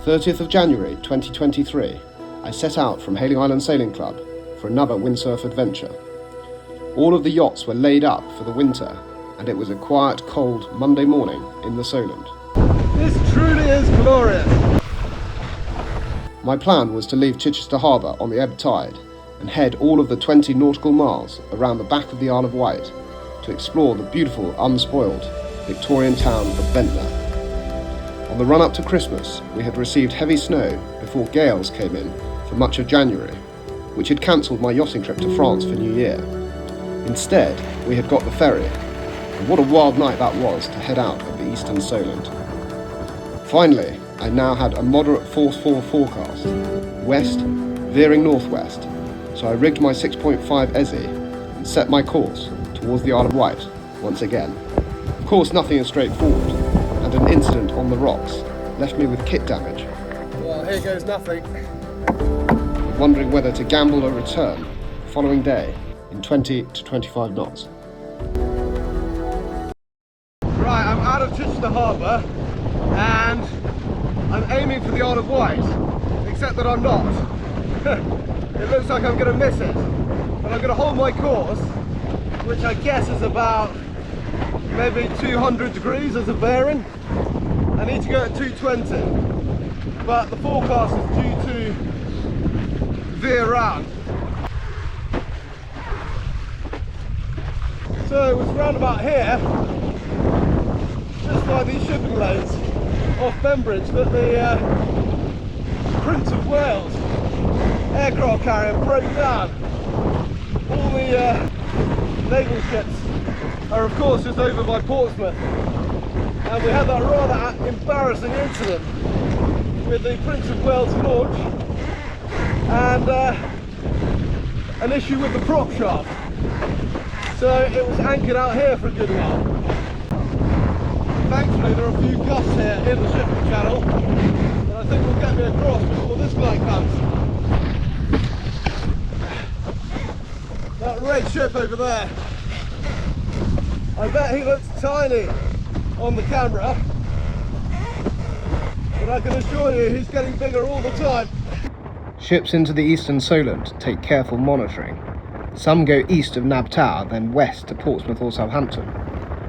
30th of January 2023, I set out from Hayling Island Sailing Club for another windsurf adventure. All of the yachts were laid up for the winter, and it was a quiet, cold Monday morning in the Solent. This truly is glorious! My plan was to leave Chichester Harbour on the ebb tide and head all of the 20 nautical miles around the back of the Isle of Wight to explore the beautiful, unspoiled Victorian town of Ventnor. On the run-up to Christmas, we had received heavy snow before gales came in for much of January, which had cancelled my yachting trip to France for New Year. Instead, we had got the ferry, and what a wild night that was to head out of the eastern Solent. Finally, I now had a moderate force 4 forecast, west, veering northwest, so I rigged my 6.5 Essie and set my course towards the Isle of Wight once again. Of course, nothing is straightforward, and an incident on the rocks left me with kit damage. Well, here goes nothing. Wondering whether to gamble a return the following day in 20 to 25 knots. Right, I'm out of Chichester Harbour and I'm aiming for the Isle of Wight, except that I'm not. It looks like I'm going to miss it, but I'm going to hold my course, which I guess is about maybe 200 degrees as a bearing. I need to go at 220, but the forecast is due to veer round. So it was round about here, just by these shipping lanes off Bembridge, that the Prince of Wales aircraft carrier broke down. All the naval ships are of course just over by Portsmouth, and we had that rather embarrassing incident with the Prince of Wales launch and an issue with the prop shaft, so it was anchored out here for a good while. Thankfully there are a few gusts here in the shipping channel that I think will get me across before this guy comes. That red ship over there, I bet he looks tiny on the camera, but I can assure you he's getting bigger all the time. Ships into the eastern Solent take careful monitoring. Some go east of Nab Tower, then west to Portsmouth or Southampton.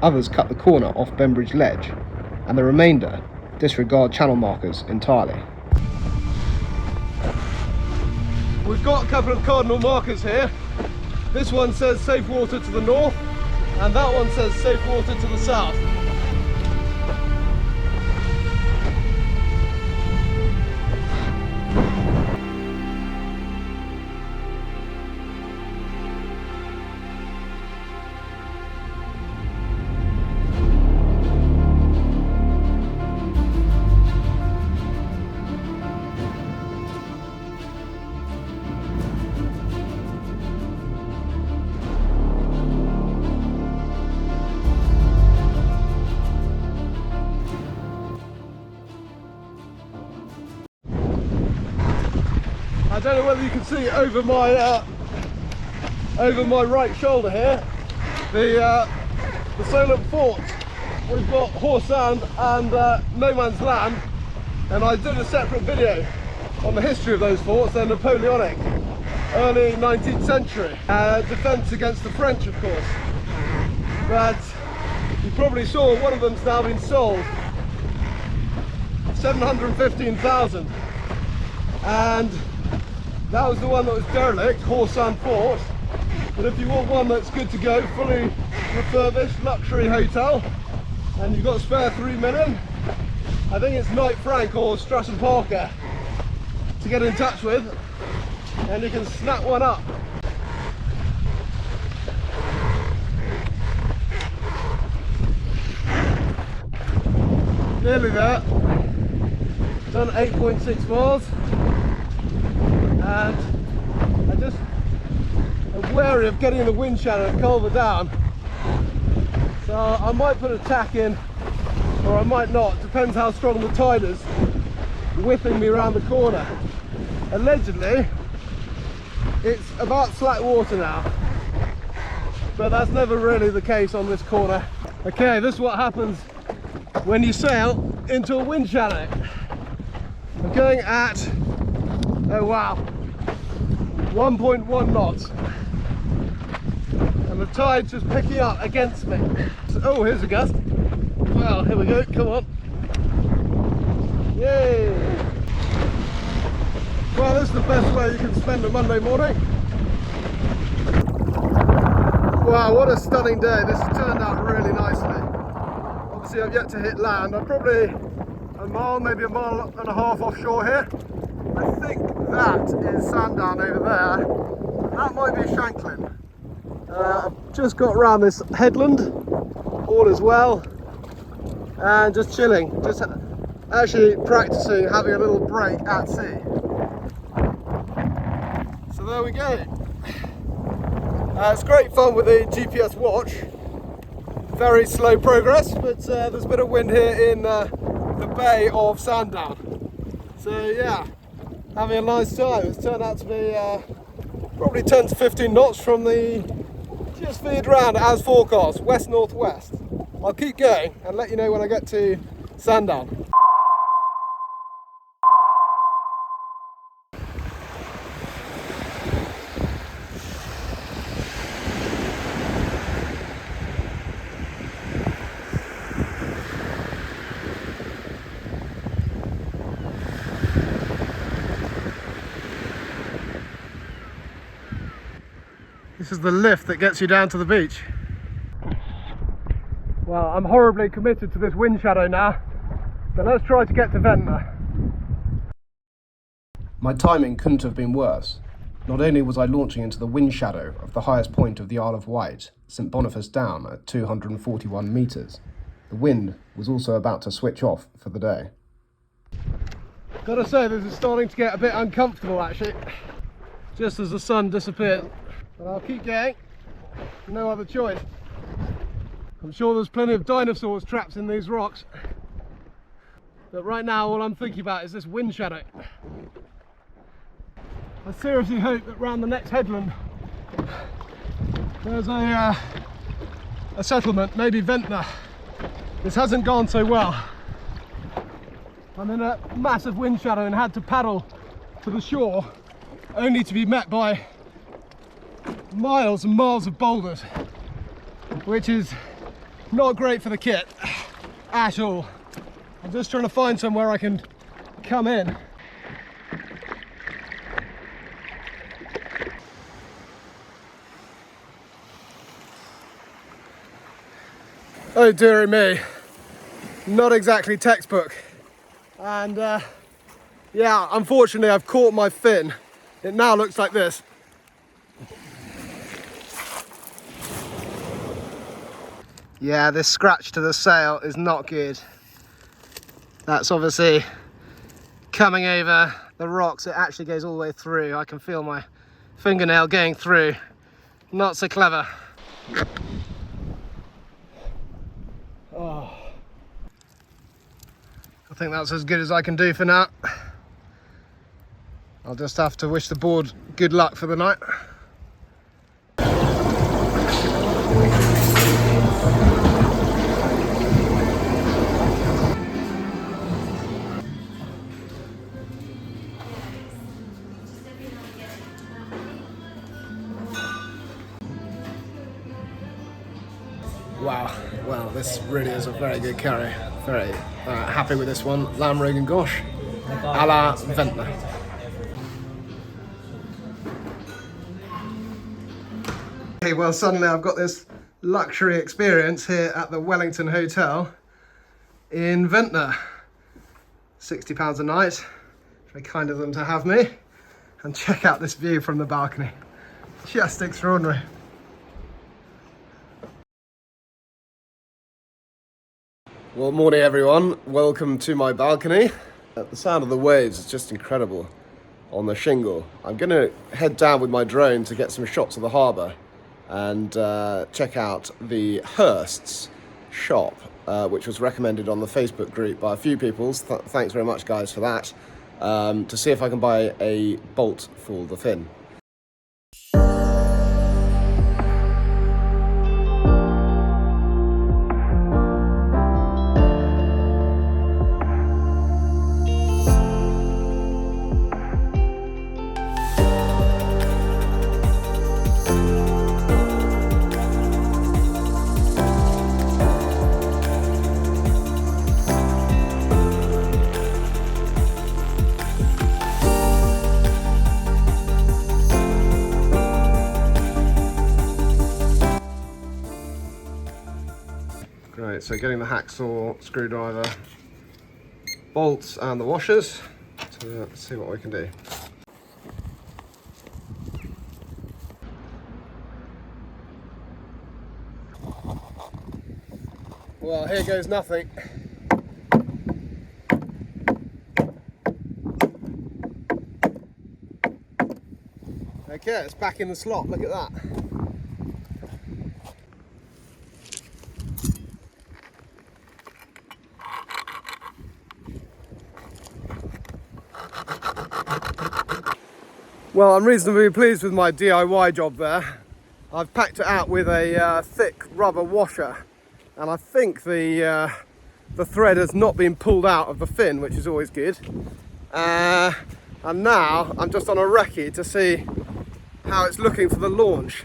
Others cut the corner off Bembridge Ledge, and the remainder disregard channel markers entirely. We've got a couple of cardinal markers here. This one says safe water to the north, and that one says safe water to the south. I don't know whether you can see over my right shoulder here, the Solent Fort. We've got Horse Sand and No Man's Land, and I did a separate video on the history of those forts. They're Napoleonic, early 19th century, defence against the French, of course. But you probably saw one of them's now been sold, 715,000, and that was the one that was derelict, Horse Sand Fort. But if you want one that's good to go, fully refurbished, luxury hotel, and you've got a spare 3 million, I think it's Knight Frank or Stratton Parker to get in touch with, and you can snap one up. Nearly there. Done 8.6 miles. And I'm wary of getting the wind channel and culver down, so I might put a tack in or I might not, depends how strong the tide is whipping me around the corner. Allegedly it's about slack water now, but that's never really the case on this corner. Okay, this is what happens when you sail into a wind channel. I'm going at, oh wow, 1.1 knots. And the tide's just picking up against me. Oh, here's a gust. Well, here we go, come on. Yay! Well, this is the best way you can spend a Monday morning. Wow, what a stunning day. This has turned out really nicely. Obviously, I've yet to hit land. I'm probably a mile, maybe a mile and a half offshore here. I think that is Sandown over there. That might be Shanklin. I've just got around this headland, all is well, and just chilling, just actually practicing having a little break at sea. So there we go. It's great fun with the GPS watch. Very slow progress, but there's a bit of wind here in the bay of Sandown. So yeah, having a nice time. It's turned out to be probably 10 to 15 knots from the just veered round as forecast, west-northwest. I'll keep going and let you know when I get to Sandown. This is the lift that gets you down to the beach. Well, I'm horribly committed to this wind shadow now, but let's try to get to Ventnor. My timing couldn't have been worse. Not only was I launching into the wind shadow of the highest point of the Isle of Wight, St Boniface Down at 241 metres, the wind was also about to switch off for the day. Gotta say, this is starting to get a bit uncomfortable actually, just as the sun disappears. But I'll keep going, no other choice. I'm sure there's plenty of dinosaurs trapped in these rocks. But right now all I'm thinking about is this wind shadow. I seriously hope that round the next headland there's a settlement, maybe Ventnor. This hasn't gone so well. I'm in a massive wind shadow and had to paddle to the shore only to be met by miles and miles of boulders, which is not great for the kit at all. I'm just trying to find somewhere I can come in. Oh dearie me, not exactly textbook. And yeah, unfortunately I've caught my fin. It now looks like this. Yeah, this scratch to the sail is not good. That's obviously coming over the rocks. It actually goes all the way through. I can feel my fingernail going through. Not so clever. Oh. I think that's as good as I can do for now. I'll just have to wish the board good luck for the night. Wow, well, this really is a very good carry. Very happy with this one. Lamb Rogan Gosh, a la Ventnor. Okay, well, suddenly I've got this luxury experience here at the Wellington Hotel in Ventnor. £60 a night. Very kind of them to have me. And check out this view from the balcony. Just extraordinary. Well, morning everyone. Welcome to my balcony. The sound of the waves is just incredible on the shingle. I'm going to head down with my drone to get some shots of the harbour and check out the Hurst's shop, which was recommended on the Facebook group by a few people. Thanks very much, guys, for that. To see if I can buy a bolt for the fin. Okay, so getting the hacksaw, screwdriver, bolts and the washers to see what we can do. Well, here goes nothing. Okay, it's back in the slot, look at that. Well, I'm reasonably pleased with my DIY job there. I've packed it out with a thick rubber washer, and I think the thread has not been pulled out of the fin, which is always good. And now I'm just on a recce to see how it's looking for the launch.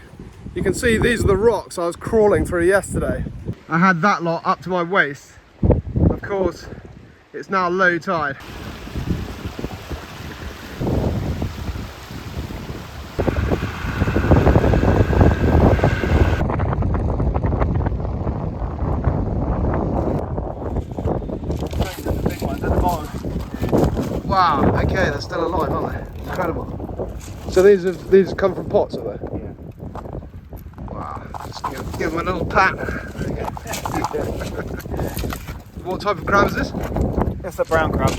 You can see these are the rocks I was crawling through yesterday. I had that lot up to my waist. Of course, it's now low tide. Wow, okay, they're still alive, aren't they? Incredible. So these come from pots, are they? Yeah. Wow, just give them a little pat. What type of crab is this? It's a brown crab.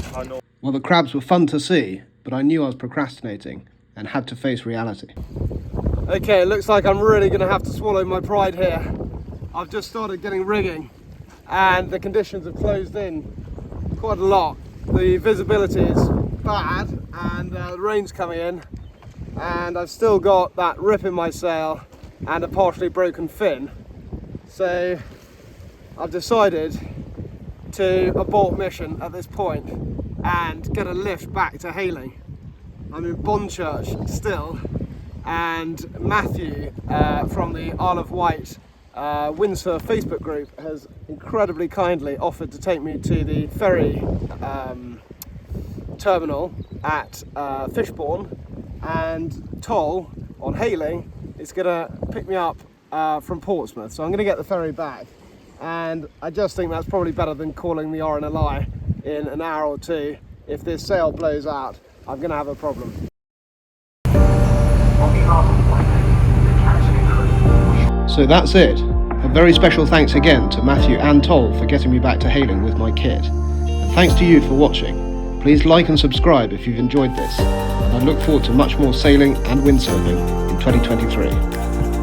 Well, the crabs were fun to see, but I knew I was procrastinating and had to face reality. Okay, it looks like I'm really going to have to swallow my pride here. I've just started getting rigging and the conditions have closed in quite a lot. The visibility is bad and the rain's coming in, and I've still got that rip in my sail and a partially broken fin. So I've decided to abort mission at this point and get a lift back to Hayling. I'm in Bondchurch still, and Matthew from the Isle of Wight WINDSURF Facebook group has incredibly kindly offered to take me to the ferry terminal at Fishbourne, and Toll on Hayling is going to pick me up from Portsmouth. So I'm going to get the ferry back, and I just think that's probably better than calling the RNLI in an hour or two. If this sail blows out, I'm going to have a problem. So that's it. A very special thanks again to Matthew and Toll for getting me back to Hayling with my kit. And thanks to you for watching. Please like and subscribe if you've enjoyed this. And I look forward to much more sailing and windsurfing in 2023.